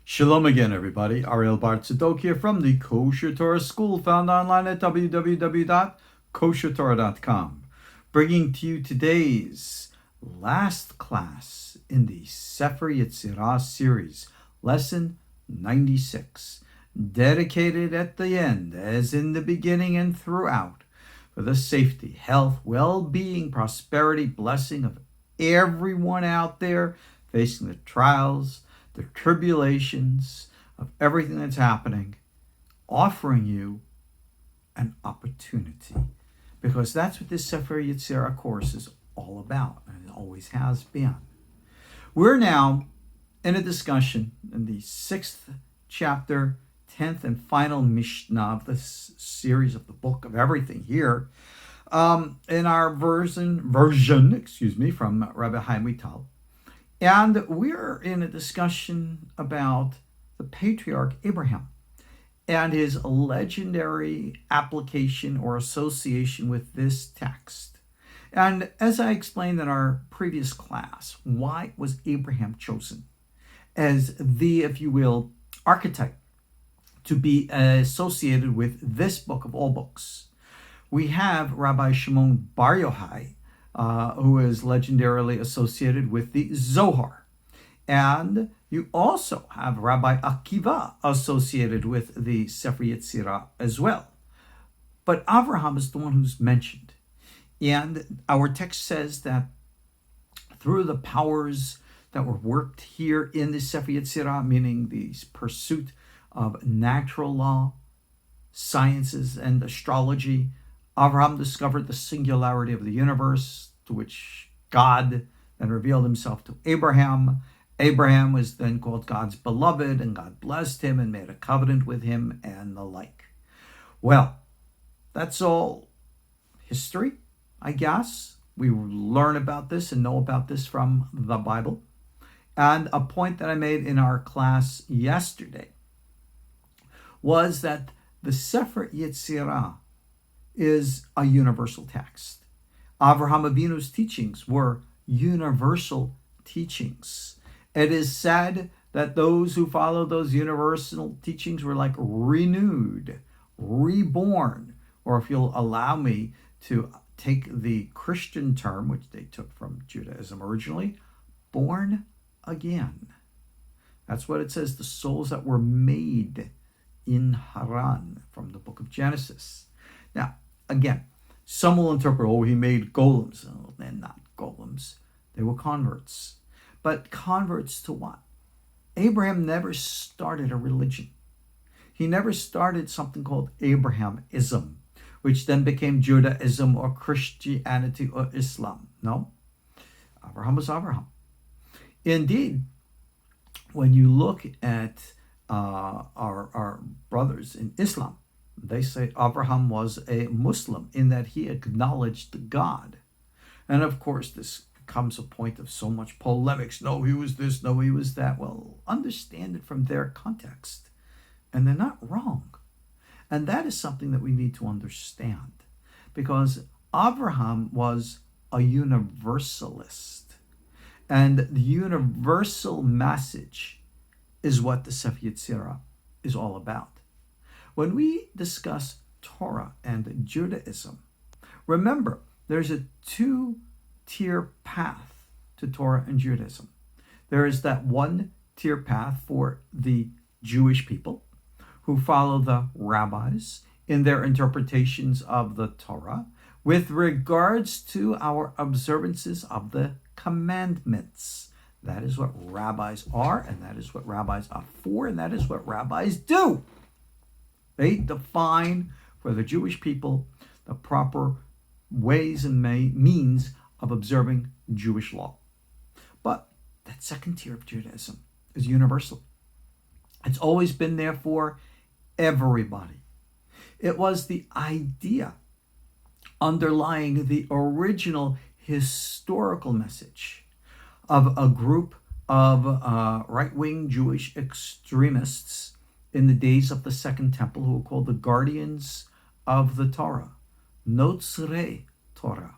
Shalom again, everybody. Ariel Tzadok here from the KosherTorah School, found online at www.koshertorah.com, bringing to you today's last class in the Sefer Yetzirah series, lesson 96, dedicated at the end, as in the beginning and throughout, for the safety, health, well-being, prosperity, blessing of everyone out there facing the trials, the tribulations of everything that's happening, offering you an opportunity. Because that's what this Sefer Yetzirah course is all about, and it always has been. We're now in a discussion in the 6th chapter, 10th and final Mishnah of this series of the book of everything here, in our version, from Rabbi Chaim Vital. And we're in a discussion about the patriarch Abraham and his legendary application or association with this text. And as I explained in our previous class, why was Abraham chosen as the, if you will, archetype to be associated with this book of all books? We have Rabbi Shimon Bar Yochai, who is legendarily associated with the Zohar. And you also have Rabbi Akiva associated with the Sefer Yetzirah as well. But Avraham is the one who's mentioned. And our text says that through the powers that were worked here in the Sefer Yetzirah, meaning the pursuit of natural law, sciences, and astrology, Avraham discovered the singularity of the universe, to which God then revealed himself to Abraham. Abraham was then called God's beloved, and God blessed him and made a covenant with him, and the like. Well, that's all history, I guess. We learn about this and know about this from the Bible. And a point that I made in our class yesterday was that the Sefer Yetzirah is a universal text. Avraham Avinu's teachings were universal teachings. It is said that those who follow those universal teachings were like renewed, reborn, or if you'll allow me to take the Christian term, which they took from Judaism originally, born again. That's what it says, the souls that were made in Haran from the book of Genesis. Now, again, some will interpret, he made golems. Oh, they're not golems. They were converts. But converts to what? Abraham never started a religion. He never started something called Abrahamism, which then became Judaism or Christianity or Islam. No, Abraham was Abraham. Indeed, when you look at our brothers in Islam, they say Abraham was a Muslim in that he acknowledged God. And of course, this becomes a point of so much polemics. No, he was this, no, he was that. Well, understand it from their context. And they're not wrong. And that is something that we need to understand. Because Abraham was a universalist. And the universal message is what the Sefer Yetzirah is all about. When we discuss Torah and Judaism, remember, there's a two-tier path to Torah and Judaism. There is that one-tier path for the Jewish people who follow the rabbis in their interpretations of the Torah with regards to our observances of the commandments. That is what rabbis are, and that is what rabbis are for, and that is what rabbis do. They define for the Jewish people the proper ways and means of observing Jewish law. But that second tier of Judaism is universal. It's always been there for everybody. It was the idea underlying the original historical message of a group of right-wing Jewish extremists in the days of the Second Temple, who were called the guardians of the Torah, Notzrei Torah.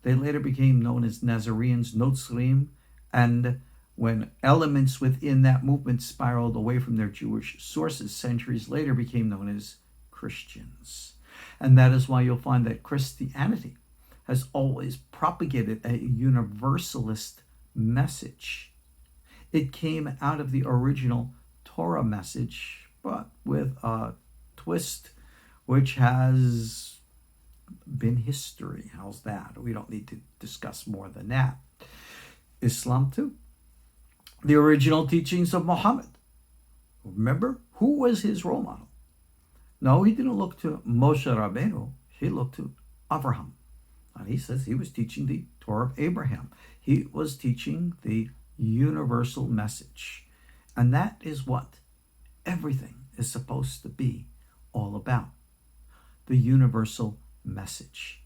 They later became known as Nazarenes, Notzrim, and when elements within that movement spiraled away from their Jewish sources centuries later became known as Christians. And that is why you'll find that Christianity has always propagated a universalist message. It came out of the original Torah message, but with a twist, which has been history. How's that? We don't need to discuss more than that. Islam too. The original teachings of Muhammad. Remember, who was his role model? No, he didn't look to Moshe Rabbeinu. He looked to Abraham. And he says he was teaching the Torah of Abraham. He was teaching the universal message. And that is what everything is supposed to be all about. The universal message.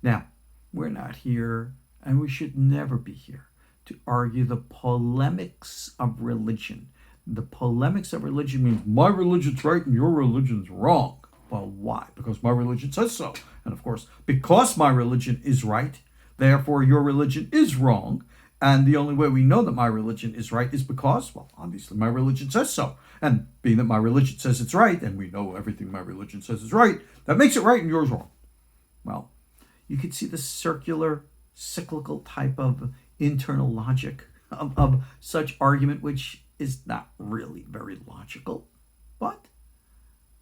Now, we're not here, and we should never be here, to argue the polemics of religion. The polemics of religion means my religion's right and your religion's wrong. Well, why? Because my religion says so. And of course, because my religion is right, therefore your religion is wrong. And the only way we know that my religion is right is because, well, obviously my religion says so. And being that my religion says it's right, and we know everything my religion says is right, that makes it right and yours wrong. Well, you could see the circular, cyclical type of internal logic of such argument, which is not really very logical. But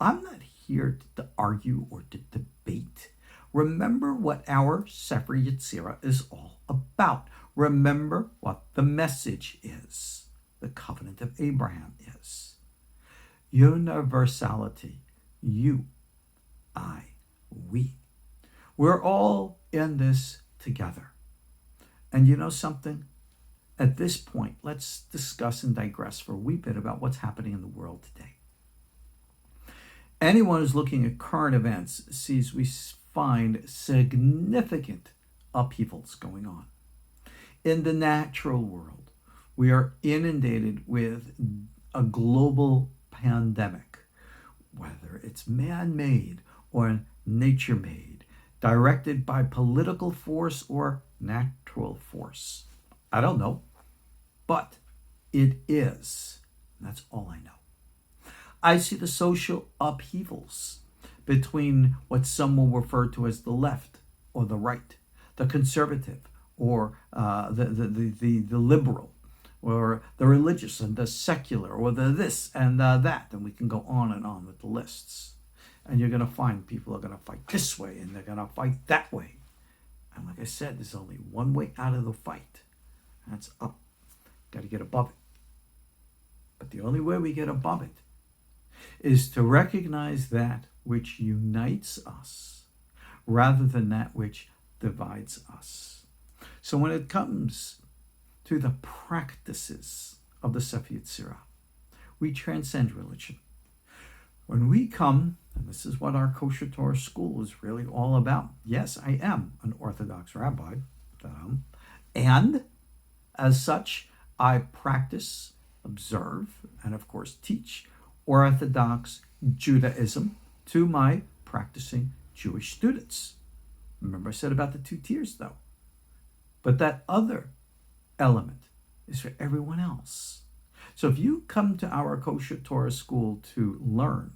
I'm not here to argue or to debate. Remember what our Sefer Yetzirah is all about. Remember what the message is. The covenant of Abraham is. Universality. You, I, we. We're all in this together. And you know something? At this point, let's discuss and digress for a wee bit about what's happening in the world today. Anyone who's looking at current events sees we find significant upheavals going on. In the natural world, we are inundated with a global pandemic, whether it's man-made or nature-made, directed by political force or natural force. I don't know, but it is. And that's all I know. I see the social upheavals between what some will refer to as the left or the right, the conservative or the liberal, or the religious and the secular, or the this and that, and we can go on with the lists. And you're going to find people are going to fight this way and they're going to fight that way. And like I said, there's only one way out of the fight. That's up. Got to get above it. But the only way we get above it is to recognize that which unites us rather than that which divides us. So when it comes to the practices of the Sefer Yetzirah, we transcend religion. When we come, and this is what our KosherTorah School is really all about. Yes, I am an Orthodox rabbi, and as such, I practice, observe, and of course teach Orthodox Judaism to my practicing Jewish students. Remember I said about the two tiers though. But that other element is for everyone else. So if you come to our KosherTorah School to learn,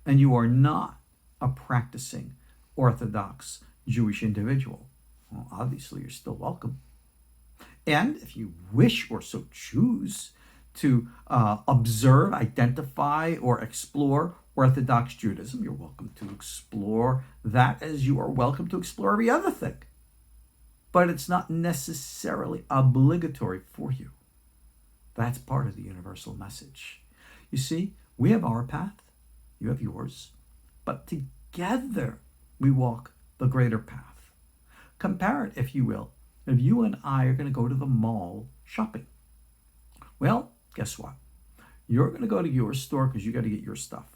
and you are not a practicing Orthodox Jewish individual, well, obviously you're still welcome. And if you wish or so choose to observe, identify, or explore Orthodox Judaism, you're welcome to explore that as you are welcome to explore every other thing. But it's not necessarily obligatory for you. That's part of the universal message. You see, we have our path, you have yours, but together we walk the greater path. Compare it, if you will. If you and I are going to go to the mall shopping, well, guess what? You're going to go to your store because you got to get your stuff.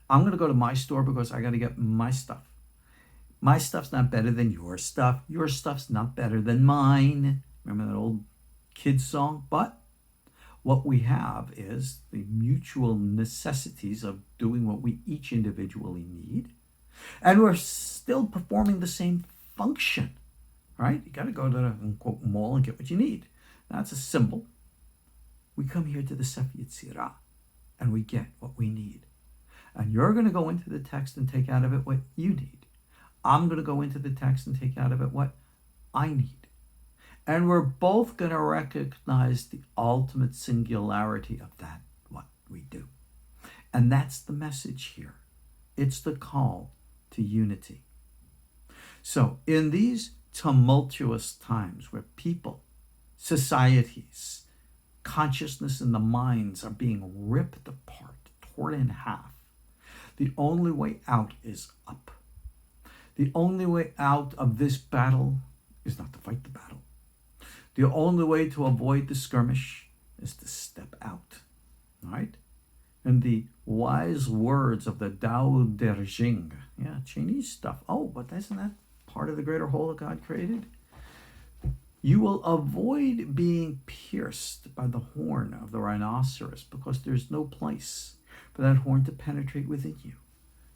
I'm going to go to my store because I got to get my stuff. My stuff's not better than your stuff. Your stuff's not better than mine. Remember that old kids song? But what we have is the mutual necessities of doing what we each individually need. And we're still performing the same function, right? You got to go to the quote mall and get what you need. That's a symbol. We come here to the Sefer Yetzirah and we get what we need. And you're going to go into the text and take out of it what you need. I'm going to go into the text and take out of it what I need. And we're both going to recognize the ultimate singularity of that, what we do. And that's the message here. It's the call to unity. So in these tumultuous times where people, societies, consciousness and the minds are being ripped apart, torn in half, the only way out is up. The only way out of this battle is not to fight the battle. The only way to avoid the skirmish is to step out, right? And the wise words of the Tao Te Ching, Chinese stuff. Oh, but isn't that part of the greater whole that God created? You will avoid being pierced by the horn of the rhinoceros because there's no place for that horn to penetrate within you.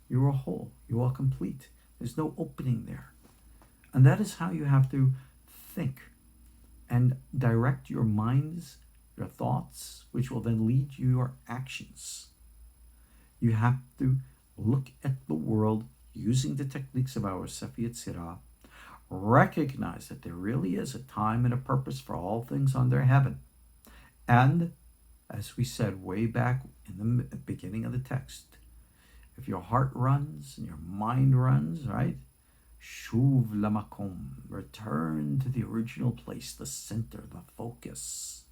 You are whole. You are complete. There's no opening there. And that is how you have to think and direct your minds, your thoughts, which will then lead your actions. You have to look at the world using the techniques of our Sefer Yetzirah, recognize that there really is a time and a purpose for all things under heaven. And, as we said way back in the beginning of the text, if your heart runs and your mind runs, right? Shuv lamakom, return to the original place, the center, the focus.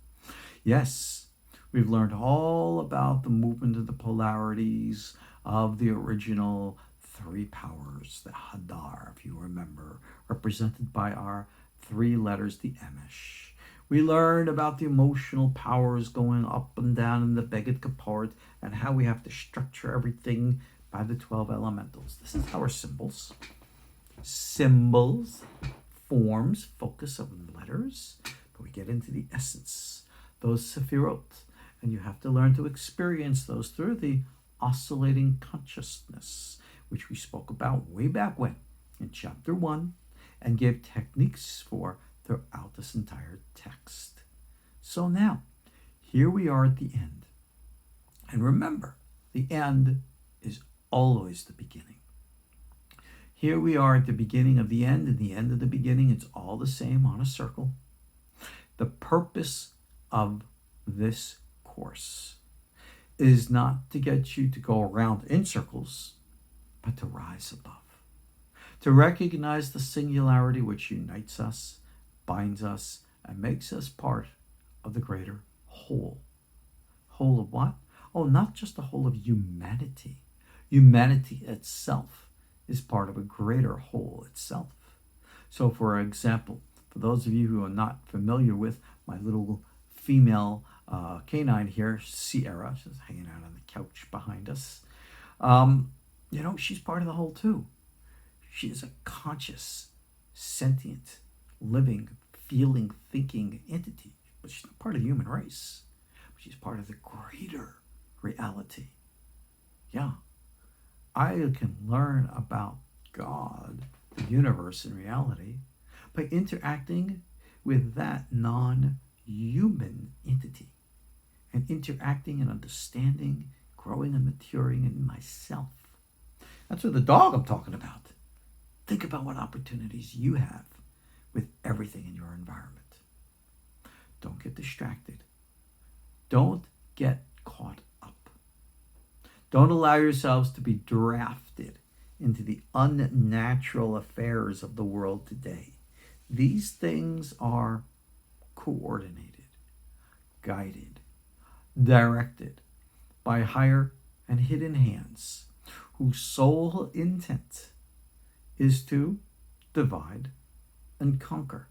Yes, we've learned all about the movement of the polarities of the original three powers, the Hadar, if you remember, represented by our three letters, the Emesh. We learned about the emotional powers going up and down in the Beged Kaport and how we have to structure everything by the 12 elementals. This is our symbols. Symbols, forms, focus of letters, but we get into the essence, those sephirot, and you have to learn to experience those through the oscillating consciousness, which we spoke about way back when in chapter 1 and gave techniques for throughout this entire text. So now, here we are at the end. And remember, the end is always the beginning. Here we are at the beginning of the end and the end of the beginning. It's all the same on a circle. The purpose of this course is not to get you to go around in circles, but to rise above, to recognize the singularity which unites us, binds us, and makes us part of the greater whole. Whole of what? Oh, not just the whole of humanity. Humanity itself is part of a greater whole itself. So, for example, for those of you who are not familiar with my little female canine here, Sierra, she's hanging out on the couch behind us. She's part of the whole too. She is a conscious, sentient, living, feeling, thinking entity. But she's not part of the human race. But she's part of the greater reality. Yeah. I can learn about God, the universe, and reality by interacting with that non-human entity and interacting and understanding, growing and maturing in myself. That's what the dog I'm talking about. Think about what opportunities you have with everything in your environment. Don't get distracted. Don't get caught up. Don't allow yourselves to be drafted into the unnatural affairs of the world today. These things are coordinated, guided, directed by higher and hidden hands whose sole intent is to divide and conquer.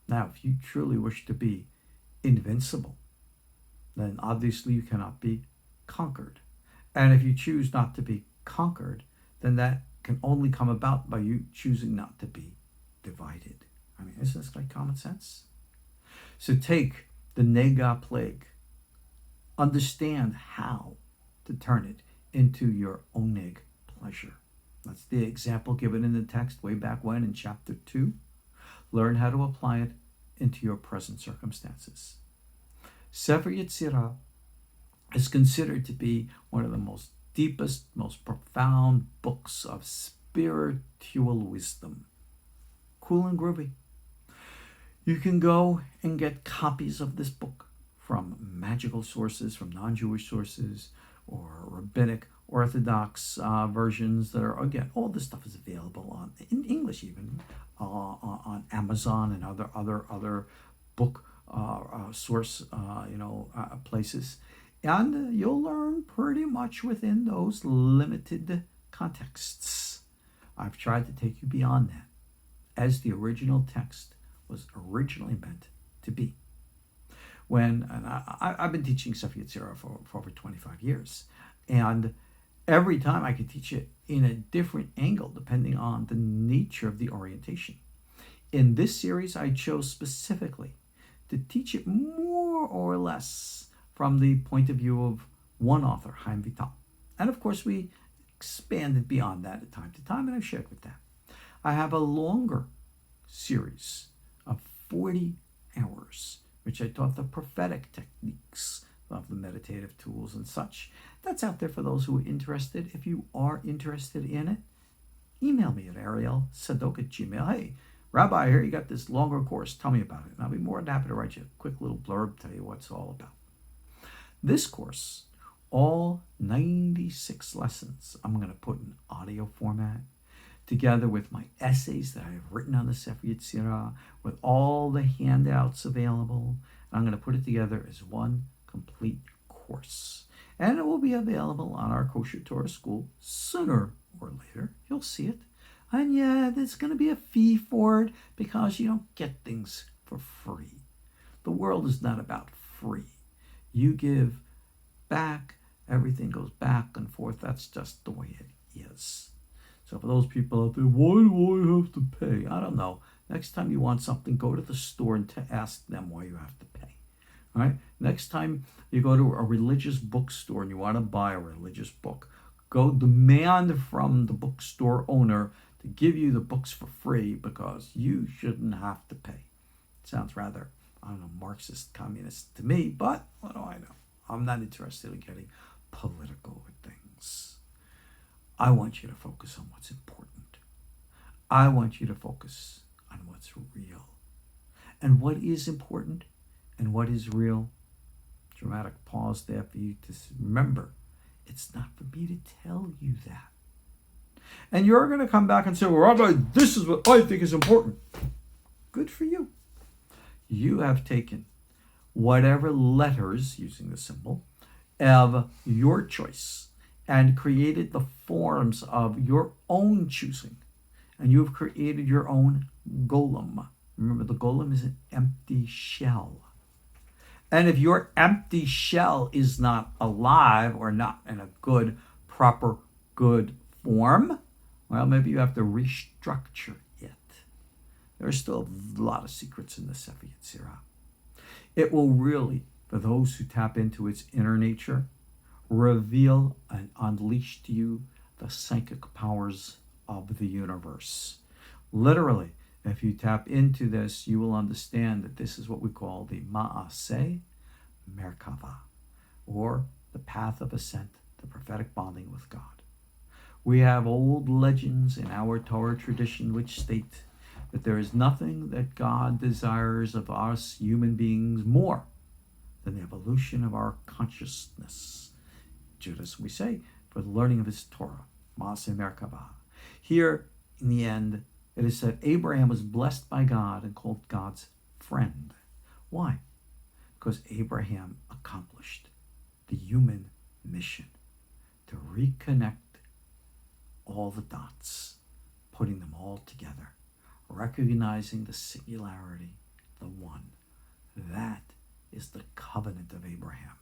Now, if you truly wish to be invincible, then obviously you cannot be conquered. And if you choose not to be conquered, then that can only come about by you choosing not to be divided. I mean, isn't this like common sense? So take the Nega plague. Understand how to turn it into your oneg pleasure. That's the example given in the text way back when in chapter 2. Learn how to apply it into your present circumstances. Sefer Yetzirah is considered to be one of the most deepest, most profound books of spiritual wisdom. Cool and groovy. You can go and get copies of this book from magical sources, from non-Jewish sources, or rabbinic Orthodox versions that are, again, all this stuff is available in English even, on Amazon and other book source places. And you'll learn pretty much within those limited contexts. I've tried to take you beyond that, as the original text was originally meant to be. I've been teaching Sefer Yetzirah for over 25 years, and every time I could teach it in a different angle depending on the nature of the orientation. In this series, I chose specifically to teach it more or less from the point of view of one author, Chaim Vital. And of course, we expanded beyond that time to time, and I've shared with that. I have a longer series of 40 hours, which I taught the prophetic techniques of the meditative tools and such. That's out there for those who are interested. If you are interested in it, email me at Ariel, Tzadok@gmail. Hey, Rabbi, I hear you got this longer course. Tell me about it. And I'll be more than happy to write you a quick little blurb, tell you what it's all about. This course, all 96 lessons, I'm going to put in audio format, together with my essays that I have written on the Sefer Yetzirah, with all the handouts available. And I'm going to put it together as one complete course. And it will be available on our KosherTorah School sooner or later. You'll see it. And yeah, there's going to be a fee for it because you don't get things for free. The world is not about free. You give back, everything goes back and forth. That's just the way it is. So for those people out there, why do I have to pay? I don't know. Next time you want something, go to the store and ask them why you have to pay. All right? Next time you go to a religious bookstore and you want to buy a religious book, go demand from the bookstore owner to give you the books for free because you shouldn't have to pay. It sounds rather, I don't know, Marxist, communist to me, but what do I know? I'm not interested in getting political with things. I want you to focus on what's important. I want you to focus on what's real. And what is important and what is real, dramatic pause there for you to remember, it's not for me to tell you that. And you're going to come back and say, well, Rabbi, this is what I think is important. Good for you. You have taken whatever letters, using the symbol, of your choice and created the forms of your own choosing. And you've created your own golem. Remember, the golem is an empty shell. And if your empty shell is not alive or not in a good, proper, good form, well, maybe you have to restructure it. There are still a lot of secrets in the Sefer Yetzirah. It will really, for those who tap into its inner nature, reveal and unleash to you the psychic powers of the universe. Literally, if you tap into this, you will understand that this is what we call the Ma'aseh Merkava, or the path of ascent, the prophetic bonding with God. We have old legends in our Torah tradition which state that there is nothing that God desires of us human beings more than the evolution of our consciousness. Judas, we say, for the learning of his Torah, Ma'aseh Merkava. Here, in the end, it is said Abraham was blessed by God and called God's friend. Why? Because Abraham accomplished the human mission to reconnect all the dots, putting them all together, recognizing the singularity, the one. That is the covenant of Abraham.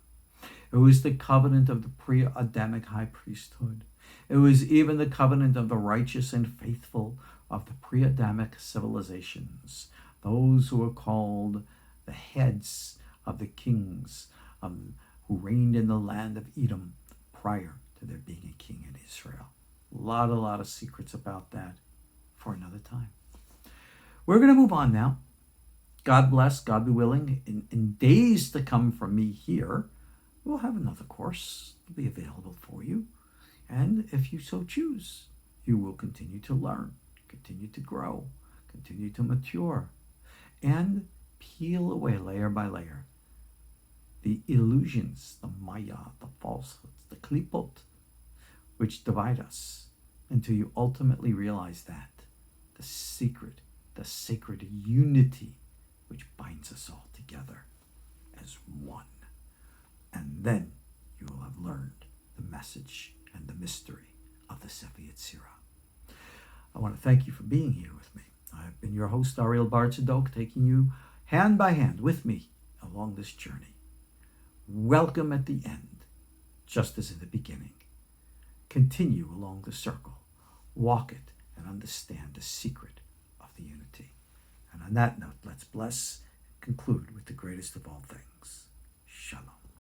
It was the covenant of the pre-Adamic high priesthood. It was even the covenant of the righteous and faithful of the pre-Adamic civilizations, those who were called the heads of the kings who reigned in the land of Edom prior to there being a king in Israel. A lot of secrets about that for another time. We're going to move on now God bless, God be willing, in days to come from me here, we'll have another course. It'll be available for you. And if you so choose, you will continue to learn, continue to grow, continue to mature, and peel away layer by layer the illusions, the maya, the falsehoods, the klipot, which divide us, until you ultimately realize that the sacred unity which binds us all together as one. And then you will have learned the message and the mystery of the Sefer Yetzirah. I want to thank you for being here with me. I've been your host, Ariel Tzadok, taking you hand by hand with me along this journey. Welcome at the end, just as in the beginning. Continue along the circle, walk it, and understand the secret of the unity. And on that note, let's bless and conclude with the greatest of all things. Shalom.